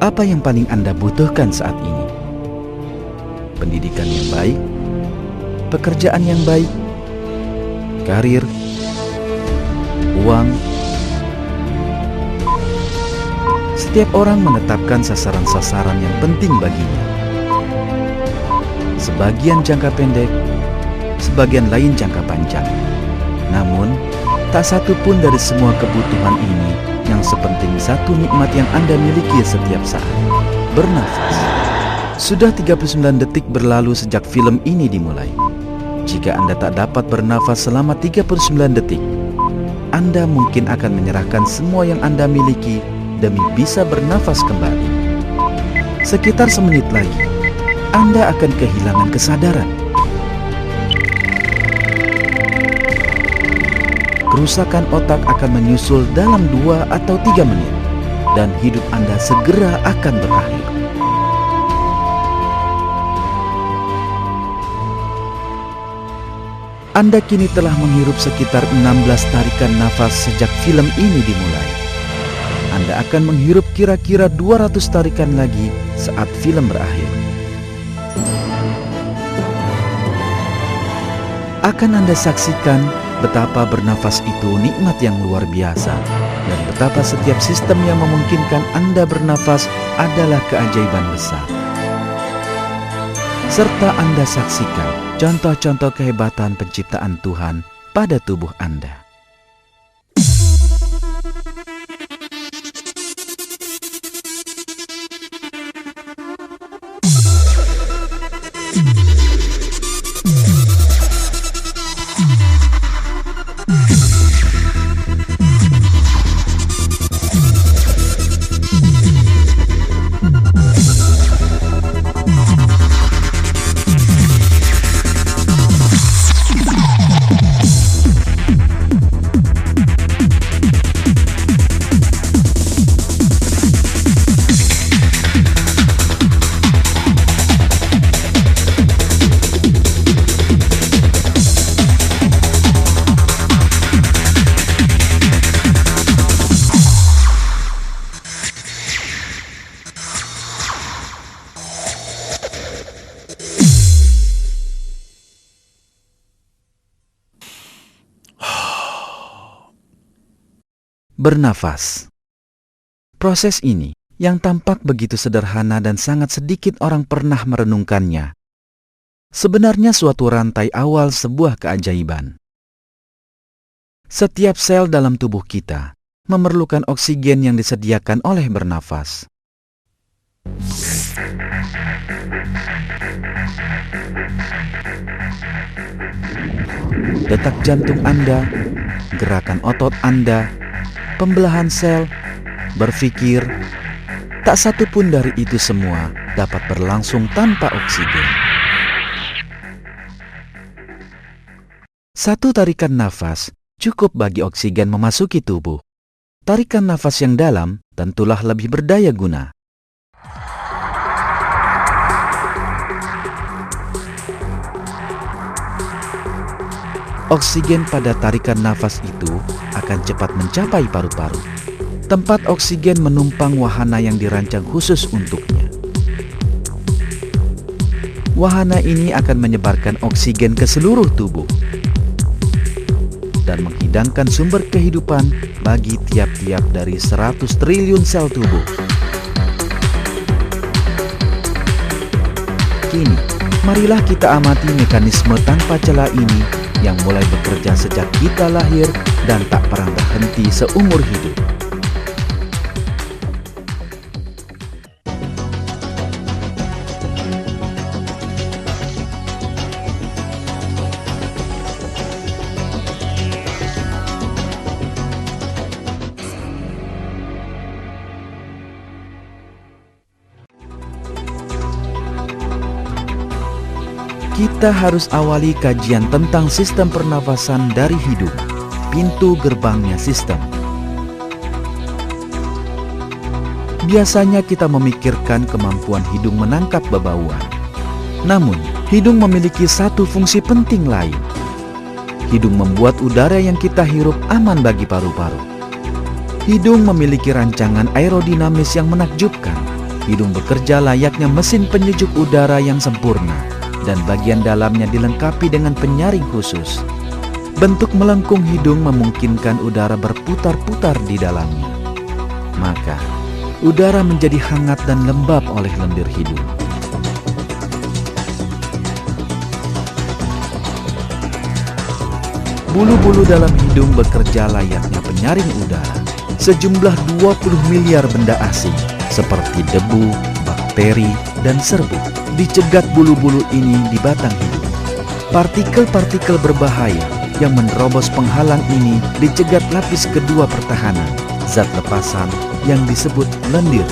Apa yang paling Anda butuhkan saat ini? Pendidikan yang baik, pekerjaan yang baik, karir, uang. Setiap orang menetapkan sasaran-sasaran yang penting baginya. Sebagian jangka pendek, sebagian lain jangka panjang. Namun, tak satu pun dari semua kebutuhan ini yang sepenting satu nikmat yang Anda miliki setiap saat: bernafas. Sudah 39 detik berlalu sejak film ini dimulai. Jika Anda tak dapat bernafas selama 39 detik, Anda mungkin akan menyerahkan semua yang Anda miliki demi bisa bernafas kembali. Sekitar semenit lagi, Anda akan kehilangan kesadaran. Kerusakan otak akan menyusul dalam 2 atau 3 menit, dan hidup Anda segera akan berakhir. Anda kini telah menghirup sekitar 16 tarikan nafas sejak film ini dimulai. Anda akan menghirup kira-kira 200 tarikan lagi saat film berakhir. Akan Anda saksikan betapa bernafas itu nikmat yang luar biasa, dan betapa setiap sistem yang memungkinkan Anda bernafas adalah keajaiban besar. Serta Anda saksikan contoh-contoh kehebatan penciptaan Tuhan pada tubuh Anda. Bernafas. Proses ini yang tampak begitu sederhana dan sangat sedikit orang pernah merenungkannya, sebenarnya suatu rantai awal sebuah keajaiban. Setiap sel dalam tubuh kita memerlukan oksigen yang disediakan oleh bernafas. Detak jantung Anda, gerakan otot Anda, pembelahan sel, berpikir, tak satu pun dari itu semua dapat berlangsung tanpa oksigen. Satu tarikan nafas cukup bagi oksigen memasuki tubuh. Tarikan nafas yang dalam tentulah lebih berdaya guna. Oksigen pada tarikan nafas itu akan cepat mencapai paru-paru, tempat oksigen menumpang wahana yang dirancang khusus untuknya. Wahana ini akan menyebarkan oksigen ke seluruh tubuh dan menghidangkan sumber kehidupan bagi tiap-tiap dari 100 triliun sel tubuh. Kini, marilah kita amati mekanisme tanpa celah ini yang mulai bekerja sejak kita lahir dan tak pernah berhenti seumur hidup. Kita harus awali kajian tentang sistem pernafasan dari hidung, pintu gerbangnya sistem. Biasanya kita memikirkan kemampuan hidung menangkap bebauan. Namun, hidung memiliki satu fungsi penting lain. Hidung membuat udara yang kita hirup aman bagi paru-paru. Hidung memiliki rancangan aerodinamis yang menakjubkan. Hidung bekerja layaknya mesin penyejuk udara yang sempurna, dan bagian dalamnya dilengkapi dengan penyaring khusus. Bentuk melengkung hidung memungkinkan udara berputar-putar di dalamnya. Maka, udara menjadi hangat dan lembab oleh lendir hidung. Bulu-bulu dalam hidung bekerja layaknya penyaring udara. Sejumlah 20 miliar benda asing seperti debu, bakteri, dan serbuk dicegat bulu-bulu ini di batang hidung. Partikel-partikel berbahaya yang menerobos penghalang ini dicegat lapis kedua pertahanan, zat lepasan yang disebut lendir.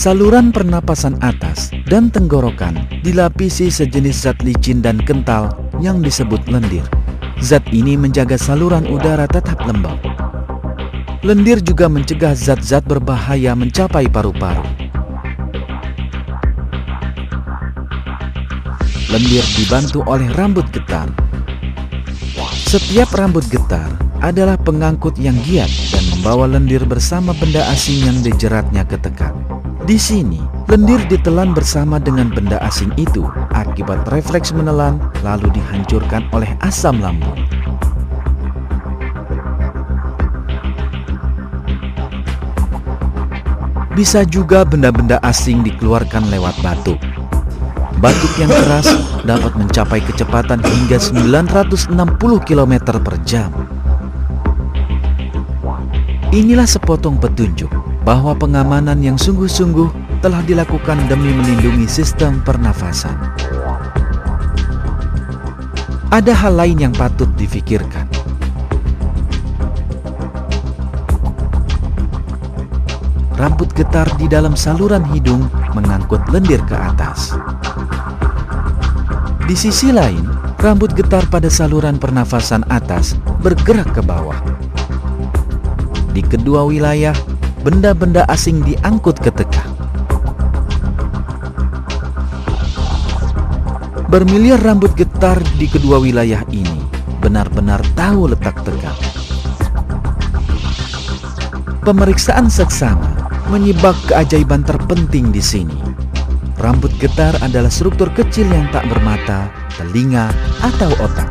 Saluran pernapasan atas dan tenggorokan dilapisi sejenis zat licin dan kental yang disebut lendir. Zat ini menjaga saluran udara tetap lembab. Lendir juga mencegah zat-zat berbahaya mencapai paru-paru. Lendir dibantu oleh rambut getar. Setiap rambut getar adalah pengangkut yang giat dan membawa lendir bersama benda asing yang dijeratnya ke tekak. Di sini, lendir ditelan bersama dengan benda asing itu akibat refleks menelan lalu dihancurkan oleh asam lambung. Bisa juga benda-benda asing dikeluarkan lewat batuk. Batuk yang keras dapat mencapai kecepatan hingga 960 km per jam. Inilah sepotong petunjuk bahwa pengamanan yang sungguh-sungguh telah dilakukan demi melindungi sistem pernafasan. Ada hal lain yang patut difikirkan. Rambut getar di dalam saluran hidung mengangkut lendir ke atas. Di sisi lain, rambut getar pada saluran pernafasan atas bergerak ke bawah. Di kedua wilayah, benda-benda asing diangkut ke tekak. Bermiliar rambut getar di kedua wilayah ini benar-benar tahu letak tekak. Pemeriksaan seksama menyibak keajaiban terpenting di sini. Rambut getar adalah struktur kecil yang tak bermata, telinga, atau otak.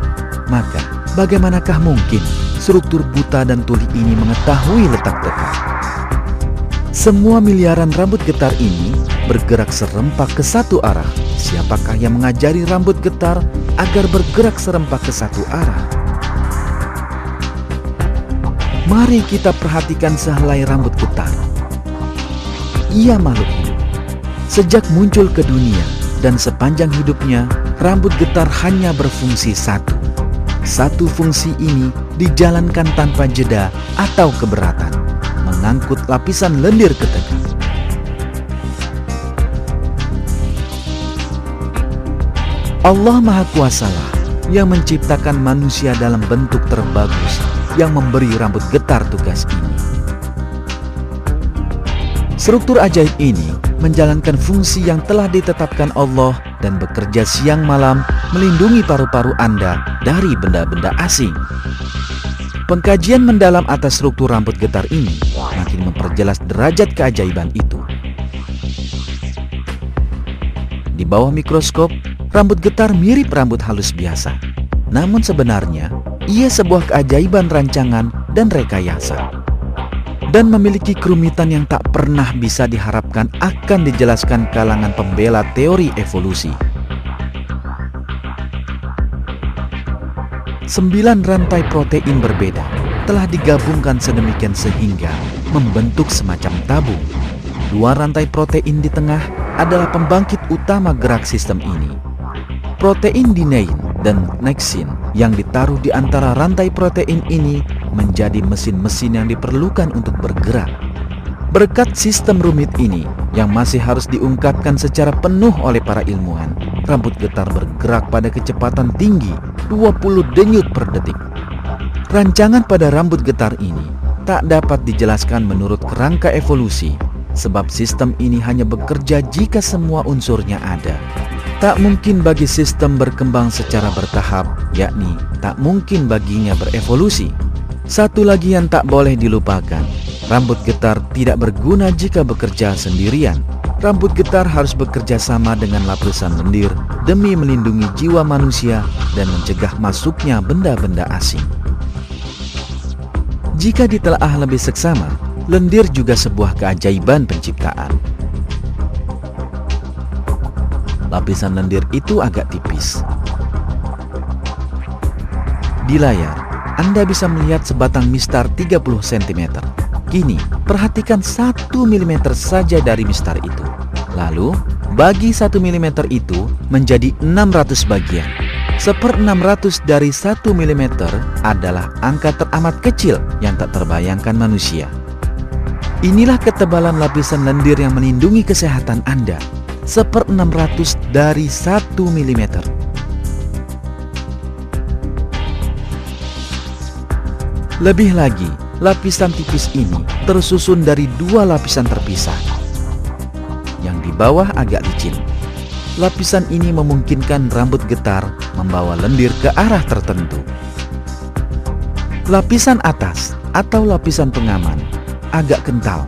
Maka, bagaimanakah mungkin struktur buta dan tuli ini mengetahui letak tekak? Semua miliaran rambut getar ini bergerak serempak ke satu arah. Siapakah yang mengajari rambut getar agar bergerak serempak ke satu arah? Mari kita perhatikan sehelai rambut getar. Ia makhluk hidup. Sejak muncul ke dunia dan sepanjang hidupnya, rambut getar hanya berfungsi satu. Satu fungsi ini dijalankan tanpa jeda atau keberatan, mengangkut lapisan lendir ke tekak. Allah Maha Kuasalah yang menciptakan manusia dalam bentuk terbagus yang memberi rambut getar tugas ini. Struktur ajaib ini menjalankan fungsi yang telah ditetapkan Allah dan bekerja siang malam melindungi paru-paru Anda dari benda-benda asing. Pengkajian mendalam atas struktur rambut getar ini makin memperjelas derajat keajaiban itu. Di bawah mikroskop, rambut getar mirip rambut halus biasa. Namun sebenarnya, ia sebuah keajaiban rancangan dan rekayasa. Dan memiliki kerumitan yang tak pernah bisa diharapkan akan dijelaskan kalangan pembela teori evolusi. 9 rantai protein berbeda telah digabungkan sedemikian sehingga membentuk semacam tabung. 2 rantai protein di tengah adalah pembangkit utama gerak sistem ini. Protein dinein dan neksin yang ditaruh di antara rantai protein ini menjadi mesin-mesin yang diperlukan untuk bergerak. Berkat sistem rumit ini yang masih harus diungkapkan secara penuh oleh para ilmuwan, rambut getar bergerak pada kecepatan tinggi 20 denyut per detik. Rancangan pada rambut getar ini tak dapat dijelaskan menurut kerangka evolusi, sebab sistem ini hanya bekerja jika semua unsurnya ada. Tak mungkin bagi sistem berkembang secara bertahap, yakni tak mungkin baginya berevolusi. Satu lagi yang tak boleh dilupakan, rambut getar tidak berguna jika bekerja sendirian. Rambut getar harus bekerja sama dengan lapisan lendir demi melindungi jiwa manusia dan mencegah masuknya benda-benda asing. Jika ditelaah lebih seksama, lendir juga sebuah keajaiban penciptaan. Lapisan lendir itu agak tipis. Di layar, Anda bisa melihat sebatang mistar 30 cm. Kini, perhatikan 1 mm saja dari mistar itu. Lalu, bagi 1 mm itu menjadi 600 bagian. 1/600 dari 1 mm adalah angka teramat kecil yang tak terbayangkan manusia. Inilah ketebalan lapisan lendir yang melindungi kesehatan Anda. 1/600 dari 1 mm. Lebih lagi, lapisan tipis ini tersusun dari 2 lapisan terpisah. Yang di bawah agak licin. Lapisan ini memungkinkan rambut getar membawa lendir ke arah tertentu. Lapisan atas atau lapisan pengaman agak kental,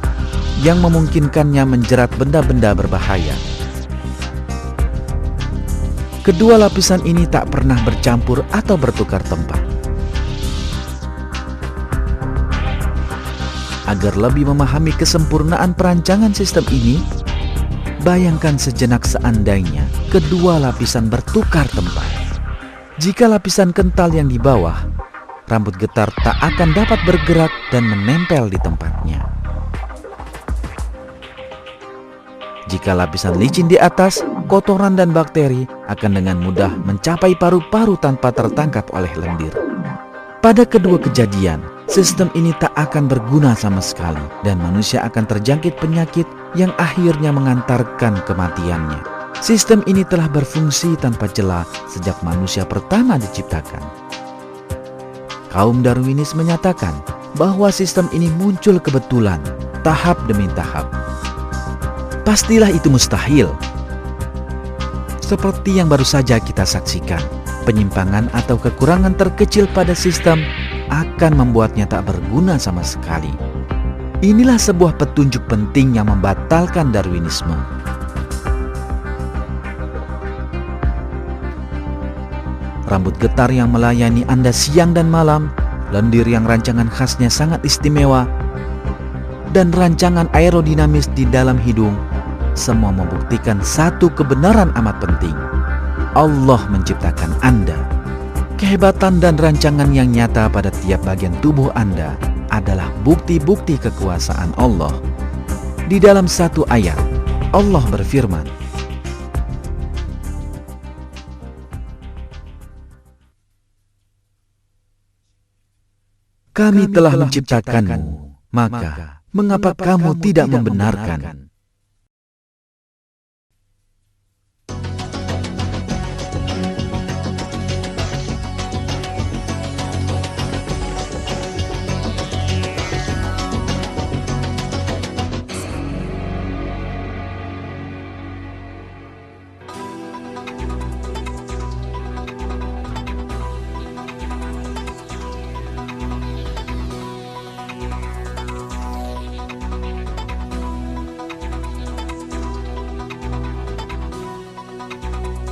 yang memungkinkannya menjerat benda-benda berbahaya. Kedua lapisan ini tak pernah bercampur atau bertukar tempat. Agar lebih memahami kesempurnaan perancangan sistem ini, bayangkan sejenak seandainya kedua lapisan bertukar tempat. Jika lapisan kental yang di bawah, rambut getar tak akan dapat bergerak dan menempel di tempatnya. Jika lapisan licin di atas, kotoran dan bakteri akan dengan mudah mencapai paru-paru tanpa tertangkap oleh lendir. Pada kedua kejadian, sistem ini tak akan berguna sama sekali dan manusia akan terjangkit penyakit yang akhirnya mengantarkan kematiannya. Sistem ini telah berfungsi tanpa celah sejak manusia pertama diciptakan. Kaum Darwinis menyatakan bahwa sistem ini muncul kebetulan, tahap demi tahap. Pastilah itu mustahil. Seperti yang baru saja kita saksikan, penyimpangan atau kekurangan terkecil pada sistem akan membuatnya tak berguna sama sekali. Inilah sebuah petunjuk penting yang membatalkan Darwinisme. Rambut getar yang melayani Anda siang dan malam, lendir yang rancangan khasnya sangat istimewa, dan rancangan aerodinamis di dalam hidung, semua membuktikan satu kebenaran amat penting. Allah menciptakan Anda. Kehebatan dan rancangan yang nyata pada tiap bagian tubuh Anda adalah bukti-bukti kekuasaan Allah. Di dalam satu ayat, Allah berfirman, "Kami telah menciptakanmu, maka mengapa kamu tidak membenarkan?"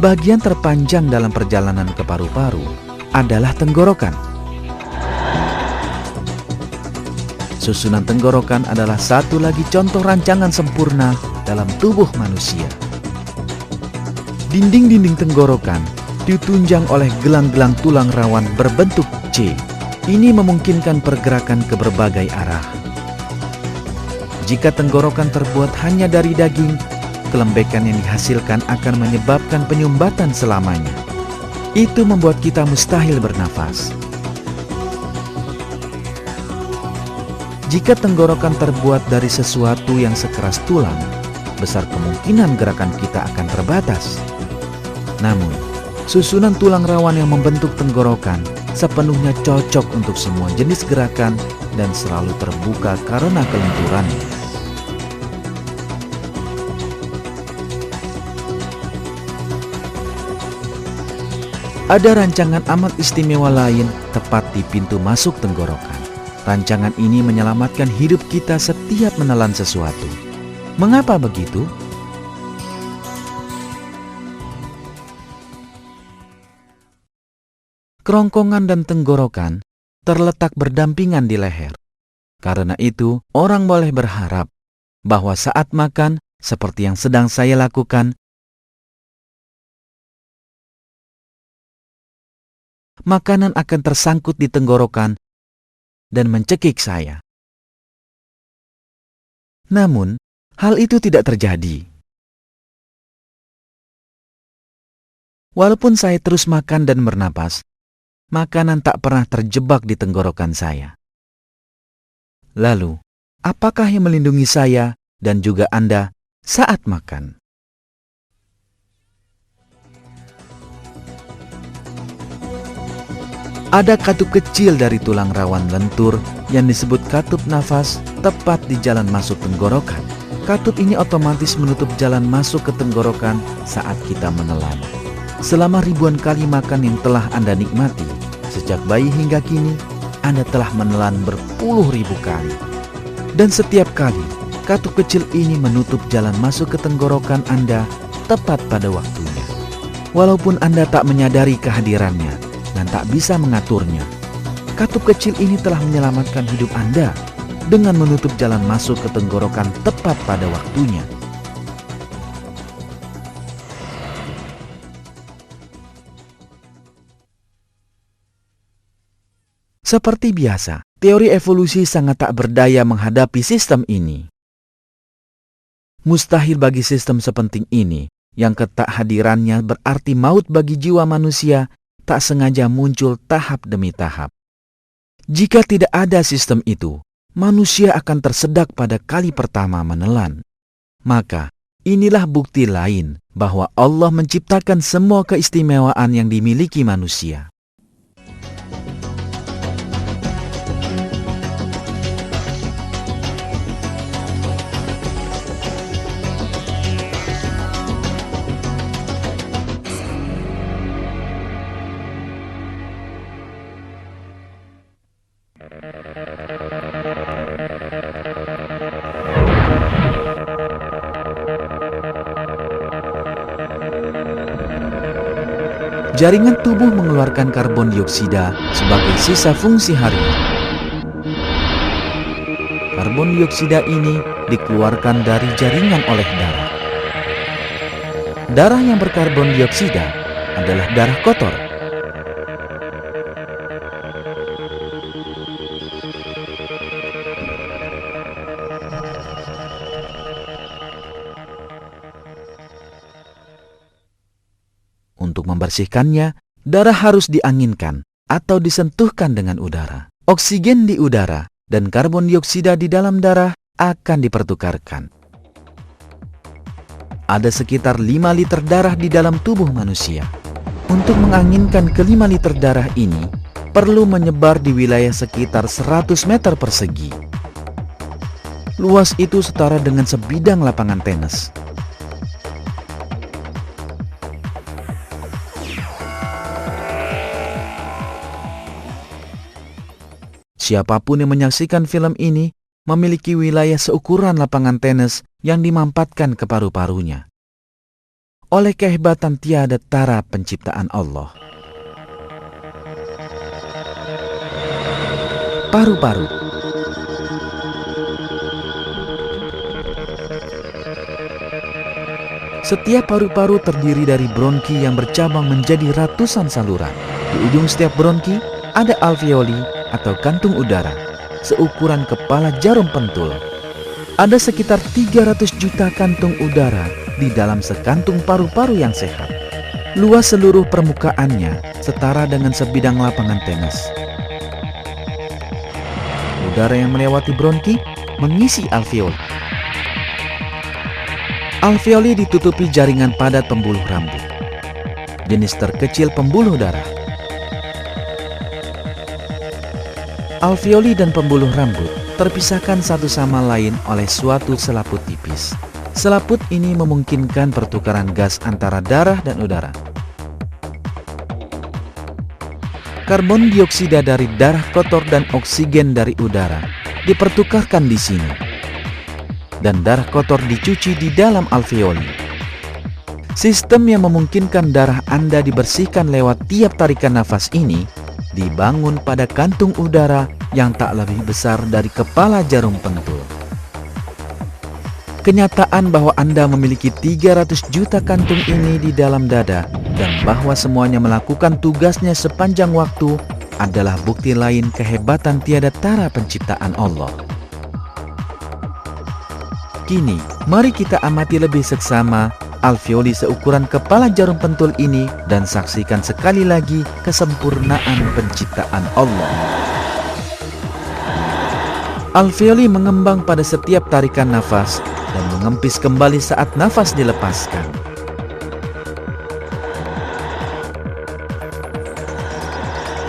Bagian terpanjang dalam perjalanan ke paru-paru adalah tenggorokan. Susunan tenggorokan adalah satu lagi contoh rancangan sempurna dalam tubuh manusia. Dinding-dinding tenggorokan ditunjang oleh gelang-gelang tulang rawan berbentuk C. Ini memungkinkan pergerakan ke berbagai arah. Jika tenggorokan terbuat hanya dari daging, kelembekan yang dihasilkan akan menyebabkan penyumbatan selamanya. Itu membuat kita mustahil bernafas. Jika tenggorokan terbuat dari sesuatu yang sekeras tulang, besar kemungkinan gerakan kita akan terbatas. Namun, susunan tulang rawan yang membentuk tenggorokan sepenuhnya cocok untuk semua jenis gerakan dan selalu terbuka karena kelenturannya. Ada rancangan amat istimewa lain tepat di pintu masuk tenggorokan. Rancangan ini menyelamatkan hidup kita setiap menelan sesuatu. Mengapa begitu? Kerongkongan dan tenggorokan terletak berdampingan di leher. Karena itu, orang boleh berharap bahwa saat makan, seperti yang sedang saya lakukan, makanan akan tersangkut di tenggorokan dan mencekik saya. Namun, hal itu tidak terjadi. Walaupun saya terus makan dan bernapas, makanan tak pernah terjebak di tenggorokan saya. Lalu, apakah yang melindungi saya dan juga Anda saat makan? Ada katup kecil dari tulang rawan lentur yang disebut katup nafas tepat di jalan masuk tenggorokan. Katup ini otomatis menutup jalan masuk ke tenggorokan saat kita menelan. Selama ribuan kali makan yang telah Anda nikmati, sejak bayi hingga kini, Anda telah menelan berpuluh ribu kali. Dan setiap kali, katup kecil ini menutup jalan masuk ke tenggorokan Anda tepat pada waktunya. Walaupun Anda tak menyadari kehadirannya dan tak bisa mengaturnya, katup kecil ini telah menyelamatkan hidup Anda dengan menutup jalan masuk ke tenggorokan tepat pada waktunya. Seperti biasa, teori evolusi sangat tak berdaya menghadapi sistem ini. Mustahil bagi sistem sepenting ini, yang ketakhadirannya berarti maut bagi jiwa manusia, tak sengaja muncul tahap demi tahap. Jika tidak ada sistem itu, manusia akan tersedak pada kali pertama menelan. Maka, inilah bukti lain bahwa Allah menciptakan semua keistimewaan yang dimiliki manusia. Jaringan tubuh mengeluarkan karbon dioksida sebagai sisa fungsi harian. Karbon dioksida ini dikeluarkan dari jaringan oleh darah. Darah yang berkarbon dioksida adalah darah kotor. Untuk membersihkannya, darah harus dianginkan atau disentuhkan dengan udara. Oksigen di udara dan karbon dioksida di dalam darah akan dipertukarkan. Ada sekitar 5 liter darah di dalam tubuh manusia. Untuk menganginkan ke 5 liter darah ini, perlu menyebar di wilayah sekitar 100 meter persegi. Luas itu setara dengan sebidang lapangan tenis. Siapapun yang menyaksikan film ini memiliki wilayah seukuran lapangan tenis yang dimampatkan ke paru-parunya. Oleh kehebatan tiada tara penciptaan Allah. Paru-paru. Setiap paru-paru terdiri dari bronki yang bercabang menjadi ratusan saluran. Di ujung setiap bronki ada alveoli atau kantung udara seukuran kepala jarum pentul. Ada sekitar 300 juta kantung udara di dalam sekantung paru-paru yang sehat. Luas seluruh permukaannya setara dengan sebidang lapangan tenis. Udara yang melewati bronki mengisi alveoli. Alveoli ditutupi jaringan padat pembuluh rambut, jenis terkecil pembuluh darah. Alveoli dan pembuluh rambut terpisahkan satu sama lain oleh suatu selaput tipis. Selaput ini memungkinkan pertukaran gas antara darah dan udara. Karbon dioksida dari darah kotor dan oksigen dari udara dipertukarkan di sini, dan darah kotor dicuci di dalam alveoli. Sistem yang memungkinkan darah Anda dibersihkan lewat tiap tarikan nafas ini dibangun pada kantung udara yang tak lebih besar dari kepala jarum pentul. Kenyataan bahwa Anda memiliki 300 juta kantung ini di dalam dada dan bahwa semuanya melakukan tugasnya sepanjang waktu adalah bukti lain kehebatan tiada tara penciptaan Allah. Kini, mari kita amati lebih seksama alveoli seukuran kepala jarum pentul ini dan saksikan sekali lagi kesempurnaan penciptaan Allah. Alveoli mengembang pada setiap tarikan nafas dan mengempis kembali saat nafas dilepaskan.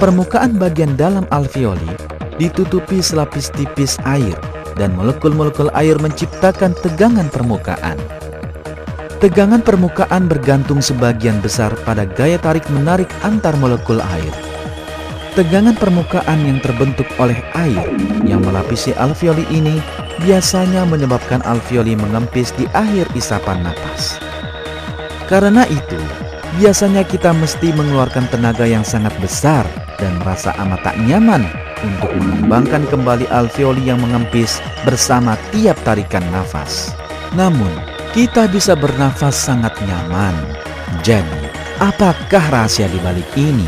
Permukaan bagian dalam alveoli ditutupi selapis tipis air dan molekul-molekul air menciptakan tegangan permukaan. Tegangan permukaan bergantung sebagian besar pada gaya tarik-menarik antar molekul air. Tegangan permukaan yang terbentuk oleh air yang melapisi alveoli ini biasanya menyebabkan alveoli mengempis di akhir isapan napas. Karena itu, biasanya kita mesti mengeluarkan tenaga yang sangat besar dan merasa amat tak nyaman untuk mengembangkan kembali alveoli yang mengempis bersama tiap tarikan nafas. Namun, kita bisa bernafas sangat nyaman. Jadi, apakah rahasia di balik ini?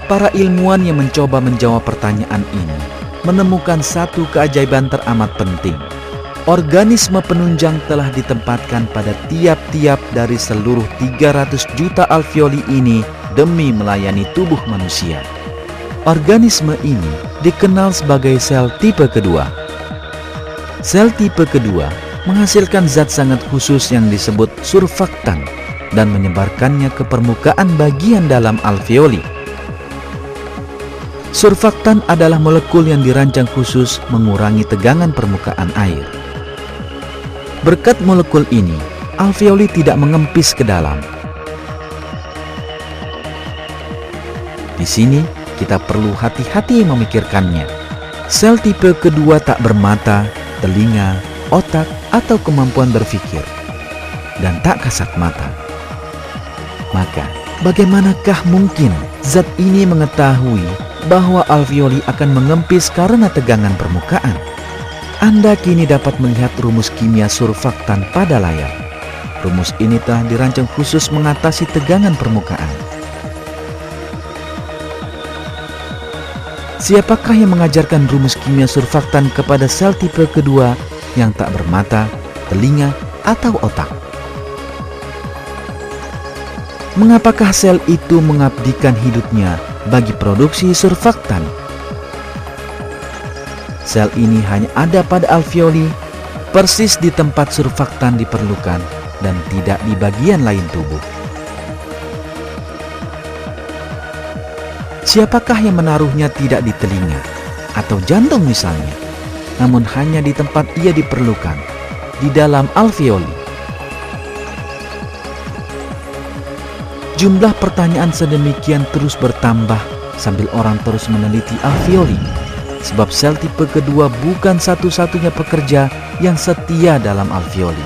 Para ilmuwan yang mencoba menjawab pertanyaan ini menemukan satu keajaiban teramat penting. Organisme penunjang telah ditempatkan pada tiap-tiap dari seluruh 300 juta alveoli ini demi melayani tubuh manusia. Organisme ini dikenal sebagai sel tipe kedua. Sel tipe kedua menghasilkan zat sangat khusus yang disebut surfaktan dan menyebarkannya ke permukaan bagian dalam alveoli. Surfaktan adalah molekul yang dirancang khusus mengurangi tegangan permukaan air. Berkat molekul ini, alveoli tidak mengempis ke dalam. Di sini, kita perlu hati-hati memikirkannya. Sel tipe kedua tak bermata, telinga, otak, atau kemampuan berpikir, dan tak kasat mata. Maka, bagaimanakah mungkin zat ini mengetahui bahwa alveoli akan mengempis karena tegangan permukaan? Anda kini dapat melihat rumus kimia surfaktan pada layar. Rumus ini telah dirancang khusus mengatasi tegangan permukaan. Siapakah yang mengajarkan rumus kimia surfaktan kepada sel tipe kedua yang tak bermata, telinga, atau otak? Mengapakah sel itu mengabdikan hidupnya bagi produksi surfaktan? Sel ini hanya ada pada alveoli, persis di tempat surfaktan diperlukan dan tidak di bagian lain tubuh. Siapakah yang menaruhnya tidak di telinga atau jantung misalnya, namun hanya di tempat ia diperlukan, di dalam alveoli? Jumlah pertanyaan sedemikian terus bertambah sambil orang terus meneliti alveoli, sebab sel tipe kedua bukan satu-satunya pekerja yang setia dalam alveoli.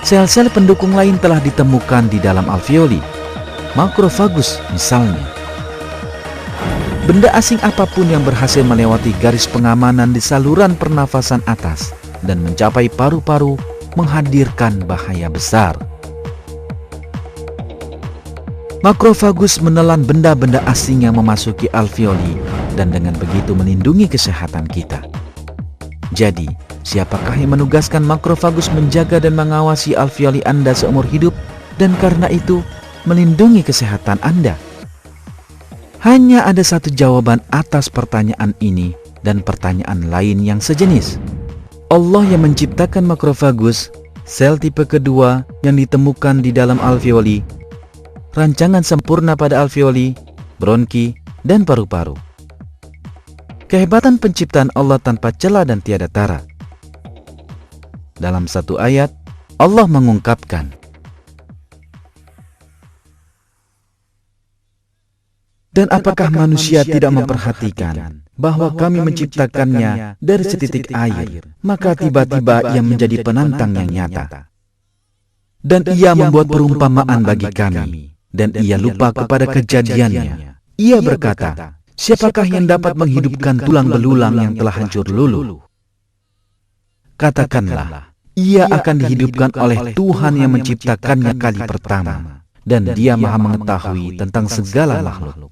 Sel-sel pendukung lain telah ditemukan di dalam alveoli, makrofagus misalnya. Benda asing apapun yang berhasil melewati garis pengamanan di saluran pernafasan atas dan mencapai paru-paru menghadirkan bahaya besar. Makrofagus menelan benda-benda asing yang memasuki alveoli dan dengan begitu melindungi kesehatan kita. Jadi, siapakah yang menugaskan makrofagus menjaga dan mengawasi alveoli Anda seumur hidup dan karena itu melindungi kesehatan Anda? Hanya ada satu jawaban atas pertanyaan ini dan pertanyaan lain yang sejenis. Allah yang menciptakan makrofagus, sel tipe kedua yang ditemukan di dalam alveoli, rancangan sempurna pada alveoli, bronki, dan paru-paru. Kehebatan penciptaan Allah tanpa celah dan tiada tara. Dalam satu ayat, Allah mengungkapkan, "Dan apakah manusia tidak memperhatikan bahwa kami menciptakannya dari setitik air, maka tiba-tiba ia menjadi penantang yang nyata. Dan ia membuat perumpamaan bagi kami, dan ia lupa kepada kejadiannya. Ia berkata, siapakah yang dapat menghidupkan tulang belulang yang telah hancur luluh? Katakanlah, ia akan dihidupkan oleh Tuhan yang menciptakannya kali pertama, dan Dia Maha mengetahui tentang segala makhluk."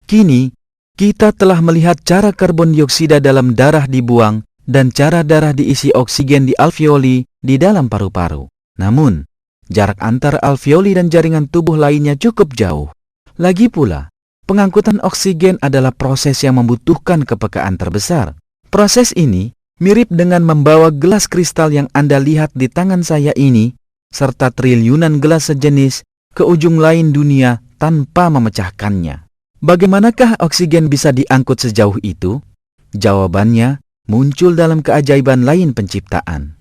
Kini, kita telah melihat cara karbon dioksida dalam darah dibuang dan cara darah diisi oksigen di alveoli di dalam paru-paru. Namun, jarak antar alveoli dan jaringan tubuh lainnya cukup jauh. Lagi pula, pengangkutan oksigen adalah proses yang membutuhkan kepekaan terbesar. Proses ini mirip dengan membawa gelas kristal yang Anda lihat di tangan saya ini, serta triliunan gelas sejenis ke ujung lain dunia tanpa memecahkannya. Bagaimanakah oksigen bisa diangkut sejauh itu? Jawabannya muncul dalam keajaiban lain penciptaan.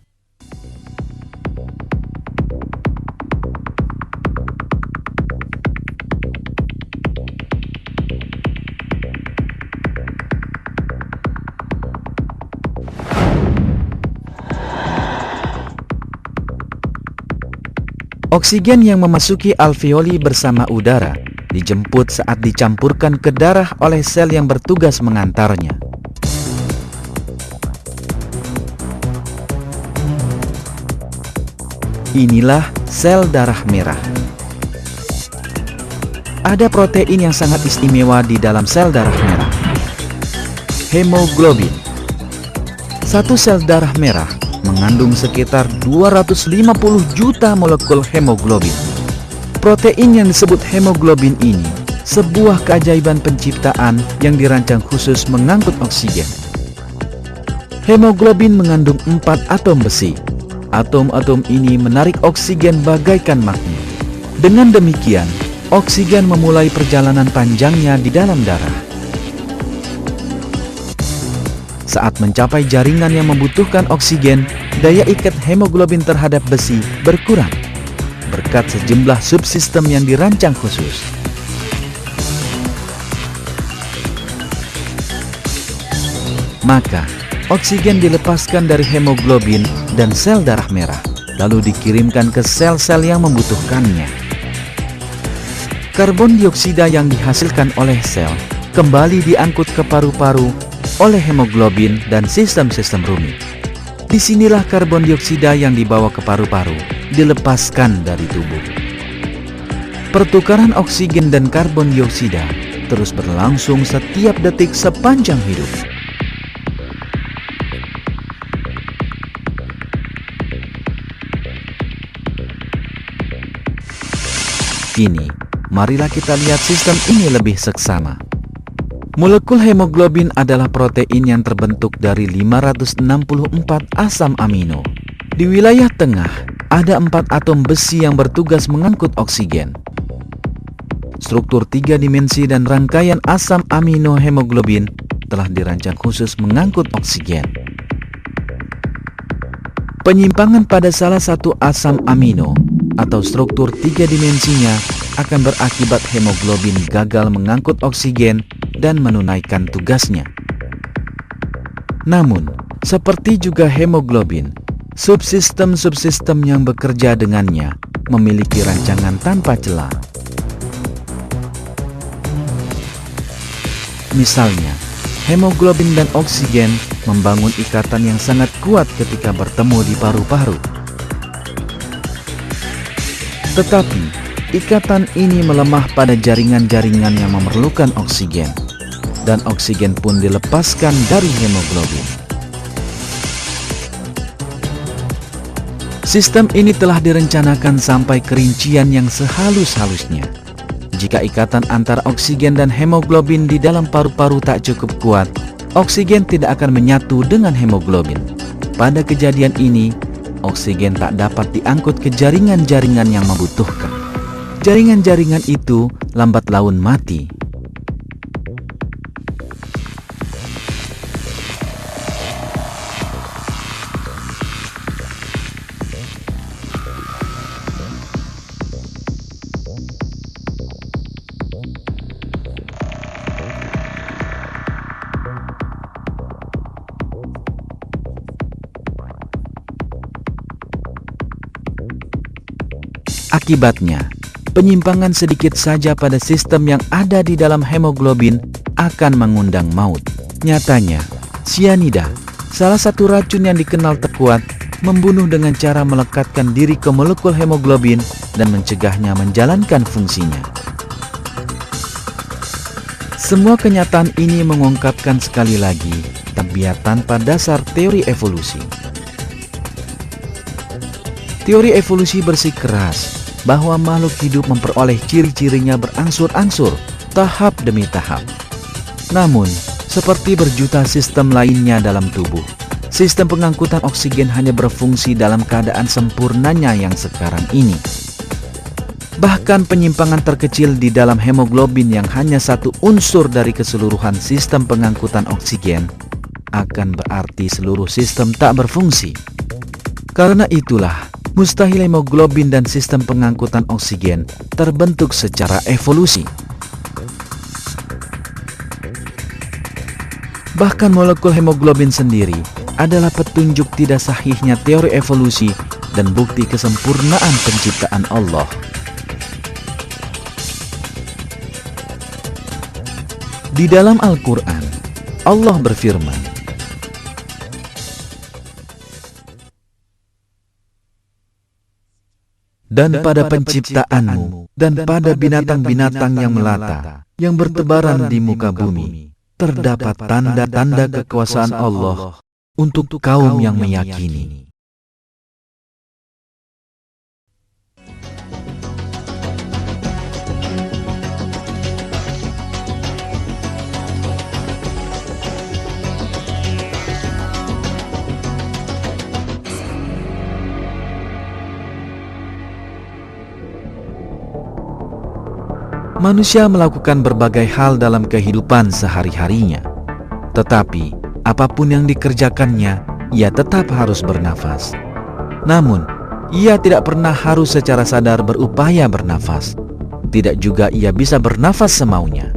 Oksigen yang memasuki alveoli bersama udara dijemput saat dicampurkan ke darah oleh sel yang bertugas mengantarnya. Inilah sel darah merah. Ada protein yang sangat istimewa di dalam sel darah merah, hemoglobin. Satu sel darah merah mengandung sekitar 250 juta molekul hemoglobin. Protein yang disebut hemoglobin ini sebuah keajaiban penciptaan yang dirancang khusus mengangkut oksigen. Hemoglobin mengandung 4 atom besi. Atom-atom ini menarik oksigen bagaikan magnet. Dengan demikian, oksigen memulai perjalanan panjangnya di dalam darah. Saat mencapai jaringan yang membutuhkan oksigen, daya ikat hemoglobin terhadap besi berkurang berkat sejumlah subsistem yang dirancang khusus. Maka, oksigen dilepaskan dari hemoglobin dan sel darah merah, lalu dikirimkan ke sel-sel yang membutuhkannya. Karbon dioksida yang dihasilkan oleh sel kembali diangkut ke paru-paru oleh hemoglobin dan sistem-sistem rumit. Disinilah karbon dioksida yang dibawa ke paru-paru dilepaskan dari tubuh. Pertukaran oksigen dan karbon dioksida terus berlangsung setiap detik sepanjang hidup. Kini, marilah kita lihat sistem ini lebih seksama. Molekul hemoglobin adalah protein yang terbentuk dari 564 asam amino. Di wilayah tengah, ada 4 atom besi yang bertugas mengangkut oksigen. Struktur 3 dimensi dan rangkaian asam amino hemoglobin telah dirancang khusus mengangkut oksigen. Penyimpangan pada salah satu asam amino atau struktur 3 dimensinya akan berakibat hemoglobin gagal mengangkut oksigen dan menunaikan tugasnya. Namun, seperti juga hemoglobin, subsistem-subsistem yang bekerja dengannya memiliki rancangan tanpa celah. Misalnya, hemoglobin dan oksigen membangun ikatan yang sangat kuat ketika bertemu di paru-paru. Tetapi, ikatan ini melemah pada jaringan-jaringan yang memerlukan oksigen, dan oksigen pun dilepaskan dari hemoglobin. Sistem ini telah direncanakan sampai kerincian yang sehalus-halusnya. Jika ikatan antara oksigen dan hemoglobin di dalam paru-paru tak cukup kuat, oksigen tidak akan menyatu dengan hemoglobin. Pada kejadian ini, oksigen tak dapat diangkut ke jaringan-jaringan yang membutuhkan. Jaringan-jaringan itu lambat laun mati. Akibatnya, penyimpangan sedikit saja pada sistem yang ada di dalam hemoglobin akan mengundang maut. Nyatanya, sianida, salah satu racun yang dikenal terkuat, membunuh dengan cara melekatkan diri ke molekul hemoglobin dan mencegahnya menjalankan fungsinya. Semua kenyataan ini mengungkapkan sekali lagi tabiat tanpa dasar teori evolusi. Teori evolusi bersikeras bahwa makhluk hidup memperoleh ciri-cirinya berangsur-angsur, tahap demi tahap. Namun, seperti berjuta sistem lainnya dalam tubuh, sistem pengangkutan oksigen hanya berfungsi dalam keadaan sempurnanya yang sekarang ini. Bahkan penyimpangan terkecil di dalam hemoglobin yang hanya satu unsur dari keseluruhan sistem pengangkutan oksigen akan berarti seluruh sistem tak berfungsi. Karena itulah, mustahil hemoglobin dan sistem pengangkutan oksigen terbentuk secara evolusi. Bahkan molekul hemoglobin sendiri adalah petunjuk tidak sahihnya teori evolusi dan bukti kesempurnaan penciptaan Allah. Di dalam Al-Quran, Allah berfirman, "Dan pada penciptaanmu, dan pada binatang-binatang yang melata, yang bertebaran di muka bumi, terdapat tanda-tanda kekuasaan Allah untuk kaum yang meyakini." Manusia melakukan berbagai hal dalam kehidupan sehari-harinya. Tetapi, apapun yang dikerjakannya, ia tetap harus bernafas. Namun, ia tidak pernah harus secara sadar berupaya bernafas. Tidak juga ia bisa bernafas semaunya.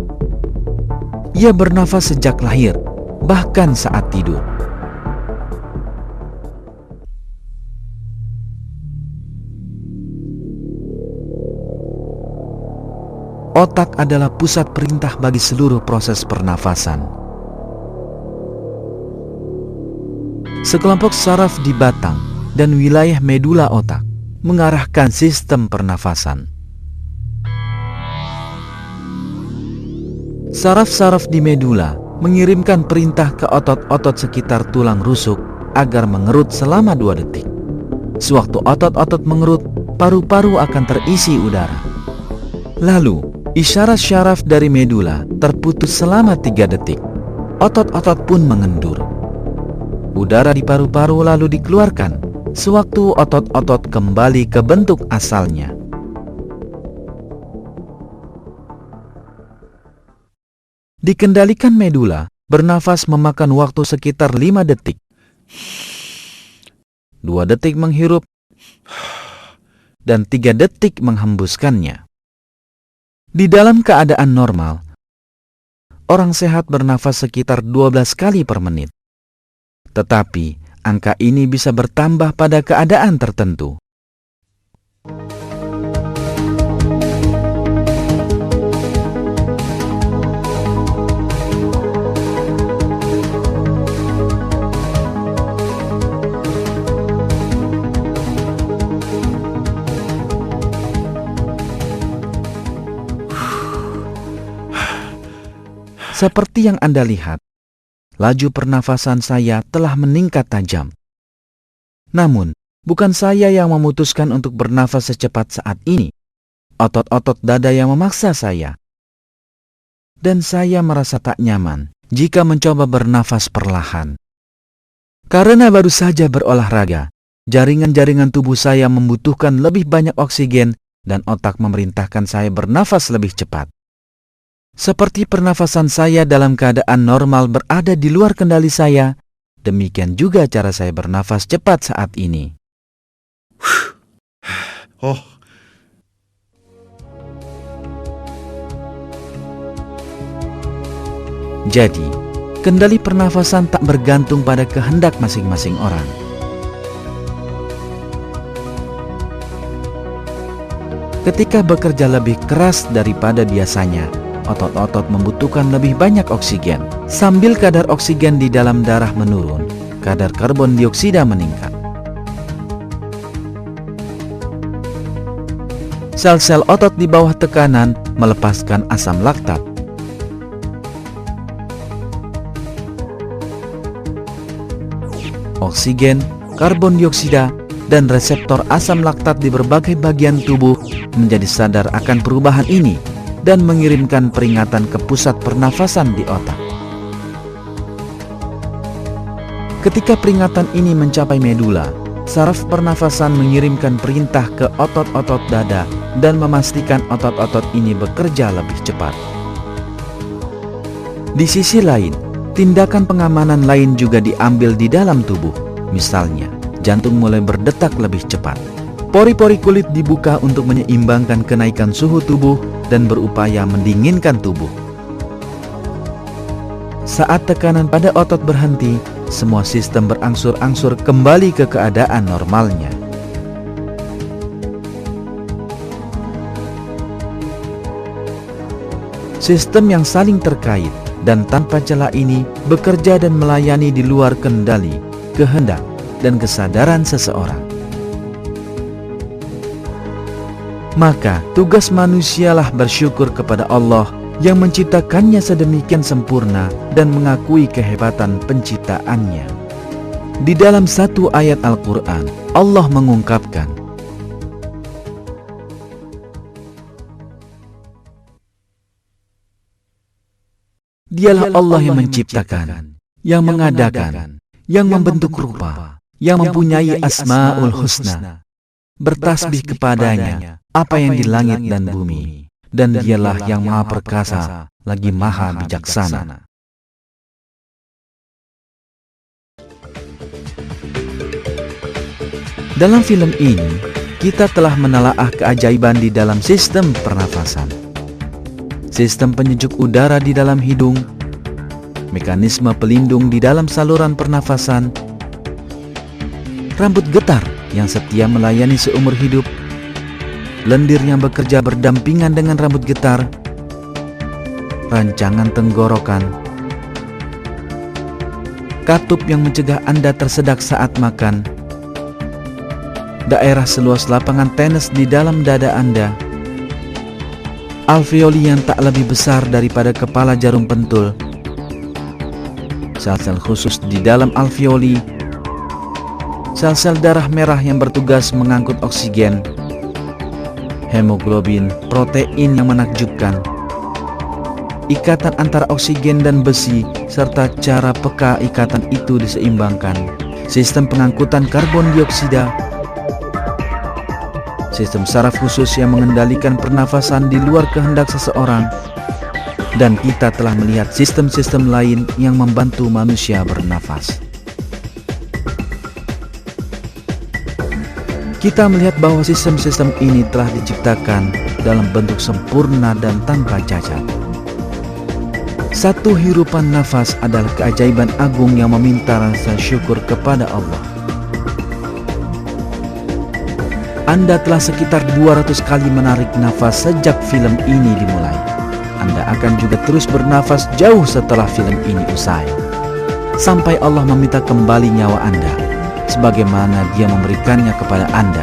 Ia bernafas sejak lahir, bahkan saat tidur. Otak adalah pusat perintah bagi seluruh proses pernafasan. Sekelompok saraf di batang dan wilayah medula otak mengarahkan sistem pernafasan. Saraf-saraf di medula mengirimkan perintah ke otot-otot sekitar tulang rusuk agar mengerut selama 2 detik. Sewaktu otot-otot mengerut, paru-paru akan terisi udara. Lalu, isyarat syaraf dari medula terputus selama 3 detik. Otot-otot pun mengendur. Udara di paru-paru lalu dikeluarkan, sewaktu otot-otot kembali ke bentuk asalnya. Dikendalikan medula, bernafas memakan waktu sekitar 5 detik. 2 detik menghirup, dan 3 detik menghembuskannya. Di dalam keadaan normal, orang sehat bernafas sekitar 12 kali per menit. Tetapi, angka ini bisa bertambah pada keadaan tertentu. Seperti yang Anda lihat, laju pernafasan saya telah meningkat tajam. Namun, bukan saya yang memutuskan untuk bernafas secepat saat ini. Otot-otot dada yang memaksa saya. Dan saya merasa tak nyaman jika mencoba bernafas perlahan. Karena baru saja berolahraga, jaringan-jaringan tubuh saya membutuhkan lebih banyak oksigen dan otak memerintahkan saya bernafas lebih cepat. Seperti pernafasan saya dalam keadaan normal berada di luar kendali saya, demikian juga cara saya bernafas cepat saat ini. Jadi, kendali pernafasan tak bergantung pada kehendak masing-masing orang. Ketika bekerja lebih keras daripada biasanya, otot-otot membutuhkan lebih banyak oksigen. Sambil kadar oksigen di dalam darah menurun, kadar karbon dioksida meningkat. Sel-sel otot di bawah tekanan melepaskan asam laktat. Oksigen, karbon dioksida, dan reseptor asam laktat di berbagai bagian tubuh menjadi sadar akan perubahan ini dan mengirimkan peringatan ke pusat pernafasan di otak. Ketika peringatan ini mencapai medula, saraf pernafasan mengirimkan perintah ke otot-otot dada dan memastikan otot-otot ini bekerja lebih cepat. Di sisi lain, tindakan pengamanan lain juga diambil di dalam tubuh. Misalnya, jantung mulai berdetak lebih cepat. Pori-pori kulit dibuka untuk menyeimbangkan kenaikan suhu tubuh dan berupaya mendinginkan tubuh. Saat tekanan pada otot berhenti, semua sistem berangsur-angsur kembali ke keadaan normalnya. Sistem yang saling terkait dan tanpa celah ini bekerja dan melayani di luar kendali, kehendak, dan kesadaran seseorang. Maka tugas manusialah bersyukur kepada Allah yang menciptakannya sedemikian sempurna dan mengakui kehebatan penciptaannya. Di dalam satu ayat Al-Quran, Allah mengungkapkan, Dialah Allah yang menciptakan, yang mengadakan, yang membentuk rupa, yang mempunyai Asmaul Husna. Bertasbih kepadanya apa yang di langit dan bumi, dan Dialah yang Maha Perkasa lagi Maha Bijaksana. Dalam film ini, kita telah menelaah keajaiban di dalam sistem pernafasan. Sistem penyejuk udara di dalam hidung, mekanisme pelindung di dalam saluran pernafasan, rambut getar yang setia melayani seumur hidup, lendir yang bekerja berdampingan dengan rambut getar, rancangan tenggorokan, katup yang mencegah Anda tersedak saat makan, daerah seluas lapangan tenis di dalam dada Anda, alveoli yang tak lebih besar daripada kepala jarum pentul, sel-sel khusus di dalam alveoli, sel-sel darah merah yang bertugas mengangkut oksigen, hemoglobin, protein yang menakjubkan, ikatan antara oksigen dan besi, serta cara peka ikatan itu diseimbangkan, sistem pengangkutan karbon dioksida, sistem saraf khusus yang mengendalikan pernafasan di luar kehendak seseorang, dan kita telah melihat sistem-sistem lain yang membantu manusia bernafas. Kita melihat bahwa sistem-sistem ini telah diciptakan dalam bentuk sempurna dan tanpa cacat. Satu hirupan nafas adalah keajaiban agung yang meminta rasa syukur kepada Allah. Anda telah sekitar 200 kali menarik nafas sejak film ini dimulai. Anda akan juga terus bernafas jauh setelah film ini usai, sampai Allah meminta kembali nyawa Anda, sebagaimana Dia memberikannya kepada Anda.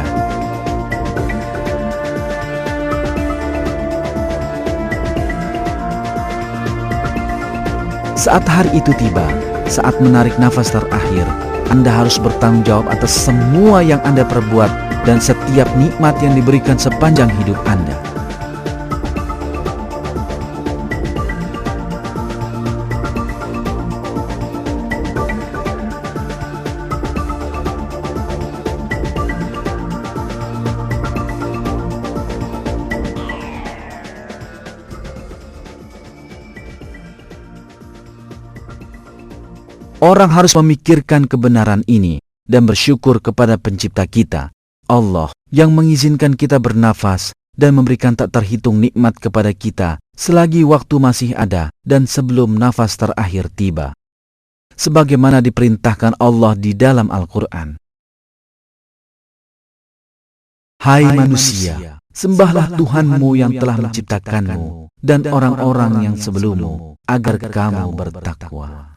Saat hari itu tiba, saat menarik nafas terakhir, Anda harus bertanggung jawab atas semua yang Anda perbuat dan setiap nikmat yang diberikan sepanjang hidup Anda. Orang harus memikirkan kebenaran ini dan bersyukur kepada pencipta kita, Allah, yang mengizinkan kita bernafas dan memberikan tak terhitung nikmat kepada kita selagi waktu masih ada dan sebelum nafas terakhir tiba. Sebagaimana diperintahkan Allah di dalam Al-Quran. Hai manusia, sembahlah Tuhanmu yang telah menciptakanmu dan orang-orang yang sebelummu agar kamu bertakwa.